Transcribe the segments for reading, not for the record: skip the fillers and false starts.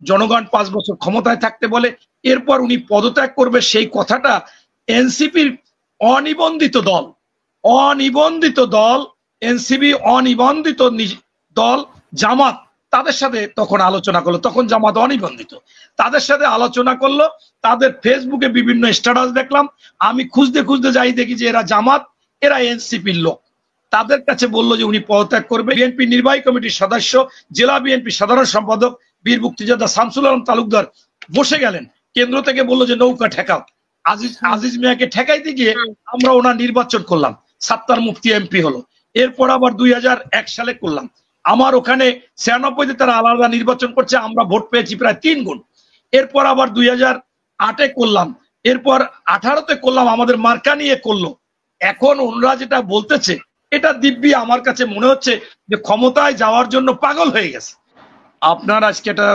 জনগণ 5 বছর ক্ষমতায় থাকতে বলে, এরপর উনি পদত্যাগ করবে সেই কথাটা এনসিপির অনিবন্ধিত দল অনিবন্ধিত দল এনসিপি অনিবন্ধিত দল জামাত তাদের সাথে তখন আলোচনা করলো। তখন জামাত অনিবন্ধিত, তাদের সাথে আলোচনা করলো। তাদের ফেসবুকে বিভিন্ন স্ট্যাটাস দেখলাম, আমি খুঁজতে খুঁজতে যাই, দেখি যে এরা জামাত, এরা এনসিপির লোক। তাদের কাছে বললো যে উনি পদত্যাগ করবে। বিএনপি নির্বাহী কমিটির সদস্য, জেলা বিএনপি সাধারণ সম্পাদক বীর মুক্তিযোদ্ধা শামসুল আলম তালুকদার বসে গেলেন। কেন্দ্র থেকে বললো যে নৌকা ঠেকাও। আজিজ মিয়াকে ঠেকাইতে গিয়ে আমরা ওনার নির্বাচন করলাম, সাত্তার মুফতি এমপি হলো। এরপর আবার 2001 সালে করলাম। আমার ওখানে 96-তে তারা আলাদা নির্বাচন করছে, আমরা ভোট পেয়েছি প্রায় 3 গুণ। এরপর আবার 2008-এ করলাম, এরপর 18-তে করলাম, আমাদের মার্কা নিয়ে করলো। এখন ওনারা যেটা বলতেছে এটা দিব্যি আমার কাছে মনে হচ্ছে যে ক্ষমতায় যাওয়ার জন্য পাগল হয়ে গেছে। আপনার আজকে একটা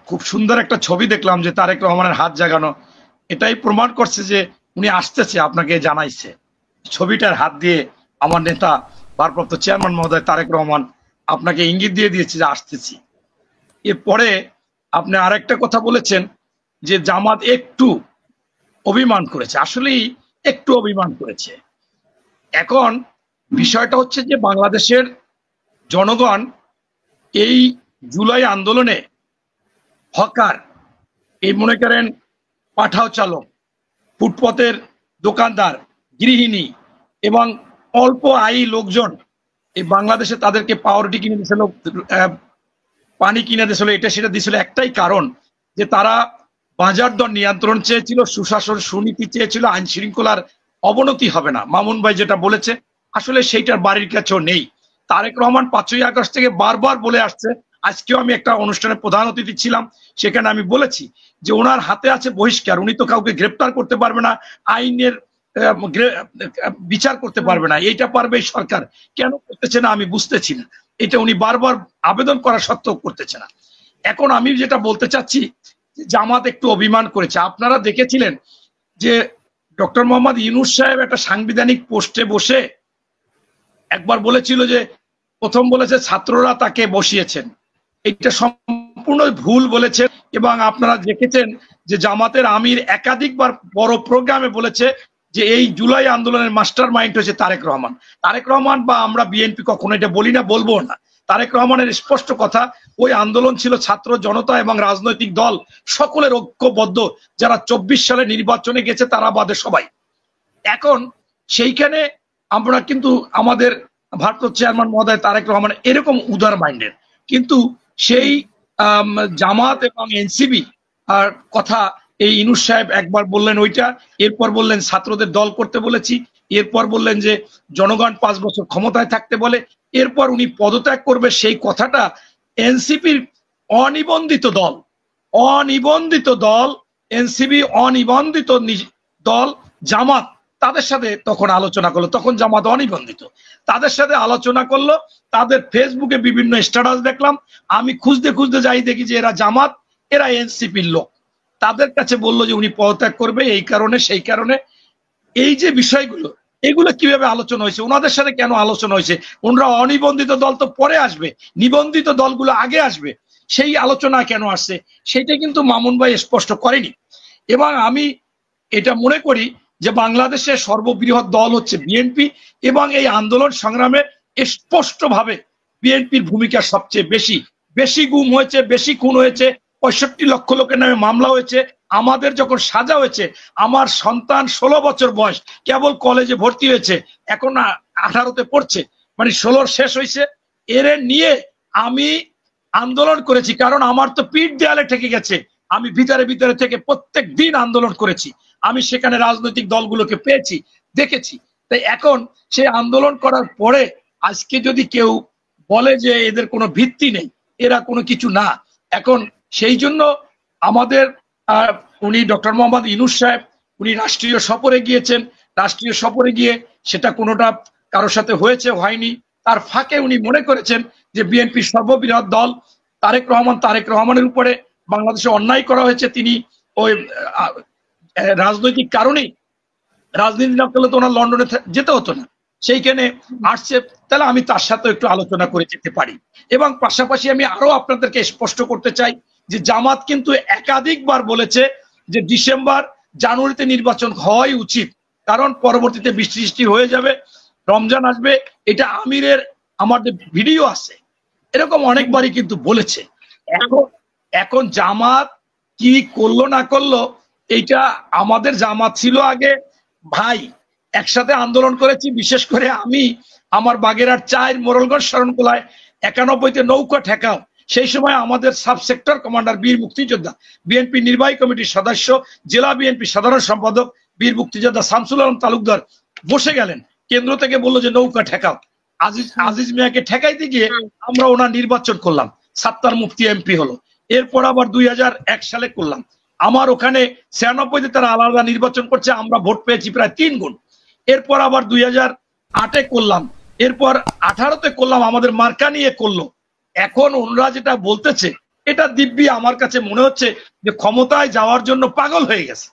খুব সুন্দর একটা ছবি দেখলাম যে তারেক রহমানের হাত জাগানো, এটাই প্রমাণ করছে যে উনি আসতেছে, আপনাকে জানাইছে। ছবিটার হাত দিয়ে আমার নেতা ভারপ্রাপ্ত চেয়ারম্যান মহোদয় তারেক রহমান আপনাকে ইঙ্গিত দিয়ে দিয়েছে যে আসতেছি। এরপরে আপনি আরেকটা কথা বলেছেন যে জামাত একটু অভিমান করেছে, আসলেই একটু অভিমান করেছে। এখন বিষয়টা হচ্ছে যে বাংলাদেশের জনগণ এই জুলাই আন্দোলনে হকার, এই মনে করেন পাঠাও চালক, ফুটপথের দোকানদার, গৃহিণী এবং অল্প আয়ী লোকজন এই বাংলাদেশে তাদেরকে পাউরুটি কিনে দিয়েছিল, পানি কিনে দিয়েছিল, এটা সেটা দিয়েছিল একটাই কারণ যে তারা বাজার দর নিয়ন্ত্রণ চেয়েছিল, সুশাসন সুনীতি চেয়েছিল, আইন শৃঙ্খলার অবনতি হবে না। মামুন ভাই যেটা বলেছে আসলে সেইটার বাড়ির কাছেও নেই। তারেক রহমান 5ই আগস্ট থেকে বারবার বলে আসছে, আজকেও আমি একটা অনুষ্ঠানে প্রধান অতিথি ছিলাম, সেখানে আমি বলেছি যে ওনার হাতে আছে বহিষ্কার, উনি তো কাউকে গ্রেপ্তার করতে পারবে না, আইনের বিচার করতে পারবে না, এইটা পারবে সরকার, কেন করতেছে না আমি বুঝতেছি না। এটা উনি বারবার আবেদন করা সত্ত্বেও করতেছে না। এখন আমি যেটা বলতে চাচ্ছি, জামাত একটু অভিমান করেছে। আপনারা দেখেছিলেন যে ডক্টর মোহাম্মদ ইউনূস সাহেব একটা সাংবিধানিক পোস্টে বসে একবার বলেছিল যে, প্রথম বলেছে ছাত্ররা তাকে বসিয়েছেন, এটা সম্পূর্ণ ভুল বলেছেন। এবং আপনারা দেখেছেন যে জামাতের আমির একাধিকবার বড় প্রোগ্রামে বলেছে যে এই জুলাই আন্দোলনের মাস্টার মাইন্ড হচ্ছে তারেক রহমান। তারেক রহমান বা আমরা বিএনপি কখনো এটা বলি না, বলবো না। তারেক রহমানের স্পষ্ট কথা, ওই আন্দোলন ছিল ছাত্র জনতা এবং রাজনৈতিক দল সকলের ঐক্যবদ্ধ, যারা 24 সালে নির্বাচনে গেছে তারা বাদে সবাই। এখন সেইখানে আমরা কিন্তু আমাদের ভারপ্রাপ্ত চেয়ারম্যান মহোদয় তারেক রহমান এরকম উদার মাইন্ডের, কিন্তু সেই জামাত এবং এনসিপি আর কথা এই ইউনূস সাহেব একবার বললেন ওইটা, এরপর বললেন ছাত্রদের দল করতে বলেছি, এরপর বললেন যে জনগণ 5 বছর ক্ষমতায় থাকতে বলে, এরপর উনি পদত্যাগ করবে সেই কথাটা এনসিপির অনিবন্ধিত দল এনসিপি অনিবন্ধিত দল জামাত তাদের সাথে তখন আলোচনা করলো। তখন জামাত অনিবন্ধিত, তাদের সাথে আলোচনা করলো। তাদের ফেসবুকে বিভিন্ন স্ট্যাটাস দেখলাম, আমি খুঁজতে খুঁজতে যাই, দেখি যে এরা জামাত, এরা এনসিপির লোক। তাদের কাছে বললো যে উনি পদত্যাগ করবে, এই কারণে সেই কারণে। এই যে বিষয়গুলো, এগুলো কিভাবে আলোচনা হয়েছে, ওনাদের সাথে কেন আলোচনা হয়েছে? ওনারা অনিবন্ধিত দল তো পরে আসবে, নিবন্ধিত দলগুলো আগে আসবে, সেই আলোচনা কেন আসছে সেটা কিন্তু মামুন ভাই স্পষ্ট করেনি। এবং আমি এটা মনে করি যে বাংলাদেশের সর্ববৃহৎ দল হচ্ছে বিএনপি, এবং এই আন্দোলন সংগ্রামে স্পষ্টভাবে বিএনপির ভূমিকা সবচেয়ে বেশি গুম হয়েছে, বেশি খুন হয়েছে, 65 লক্ষ লোকের নামে মামলা হয়েছে। আমাদের যখন সাজা হয়েছে, আমার সন্তান 16 বছর বয়স, কেবল কলেজে ভর্তি হয়েছে, এখন 18তে পড়ছে, মানে 16 শেষ হয়েছে, এর নিয়ে আমি আন্দোলন করেছি। কারণ আমার তো পিঠ দেয়ালে ঠেকে গেছে, আমি ভিতরে থেকে প্রত্যেক দিন আন্দোলন করেছি, আমি সেখানে রাজনৈতিক দলগুলোকে পেয়েছি, দেখেছি। তাই এখন সে আন্দোলন করার পরে আজকে যদি কেউ বলে যে এদের কোনো ভিত্তি নেই, এরা কোনো কিছু না, এখন সেই জন্য আমাদের উনি ডক্টর মোহাম্মদ ইউনূস সাহেব উনি রাষ্ট্রীয় সফরে গিয়েছেন, রাষ্ট্রীয় সফরে গিয়ে সেটা কোনোটা কারোর সাথে হয়েছে হয়নি, তার ফাঁকে উনি মনে করেছেন যে বিএনপির সর্ববৃহৎ দল তারেক রহমানের উপরে বাংলাদেশে অন্যায় করা হয়েছে, তিনি ওই রাজনৈতিক কারণেই, রাজনীতি না করলে তো ওনার লন্ডনে যেতে হতো না, সেইখানে আসছে, তাহলে আমি তার সাথে একটু আলোচনা করে যেতে পারি। এবং পাশাপাশি আমি আরো আপনাদেরকে স্পষ্ট করতে চাই যে জামাত কিন্তু একাধিকবার বলেছে যে ডিসেম্বর জানুয়ারিতে নির্বাচন হওয়াই উচিত, কারণ পরবর্তীতে বৃষ্টি সৃষ্টি হয়ে যাবে, রমজান আসবে। এটা আমিরের আমাদের ভিডিও আছে, এরকম অনেকবারই কিন্তু বলেছে। এখন এখন জামাত কি করলো না করলো, এইটা আমাদের জামাত ছিল আগে ভাই, একসাথে আন্দোলন করেছি, বিশেষ করে আমি আমার বাগেরহাট 4 মোরলগঞ্জ শরণখোলায় 91-তে নৌকা ঠেকাও, সেই সময় আমাদের সাব সেক্টর কমান্ডার বীর মুক্তিযোদ্ধা, বিএনপি নির্বাহী কমিটির সদস্য, জেলা বিএনপি সাধারণ সম্পাদক বীর মুক্তিযোদ্ধা শামসুল আলম তালুকদার বসে গেলেন, কেন্দ্র থেকে বললো যে নৌকা ঠেকাও। আজিজ মিয়াকে ঠেকাইতে গিয়ে আমরা ওনার নির্বাচন করলাম, সাত্তার মুফতি এমপি হলো। এরপর আবার 2001 সালে করলাম, আমার ওখানে 96-তে তারা আলাদা নির্বাচন করছে, আমরা ভোট পেয়েছি প্রায় 3 গুণ। এরপর আবার 2008-এ করলাম, এরপর 18-তে করলাম, আমাদের মার্কা নিয়ে করলো। এখন ওনারা যেটা বলতেছে এটা দিব্যি আমার কাছে মনে হচ্ছে যে ক্ষমতায় যাওয়ার জন্য পাগল হয়ে গেছে।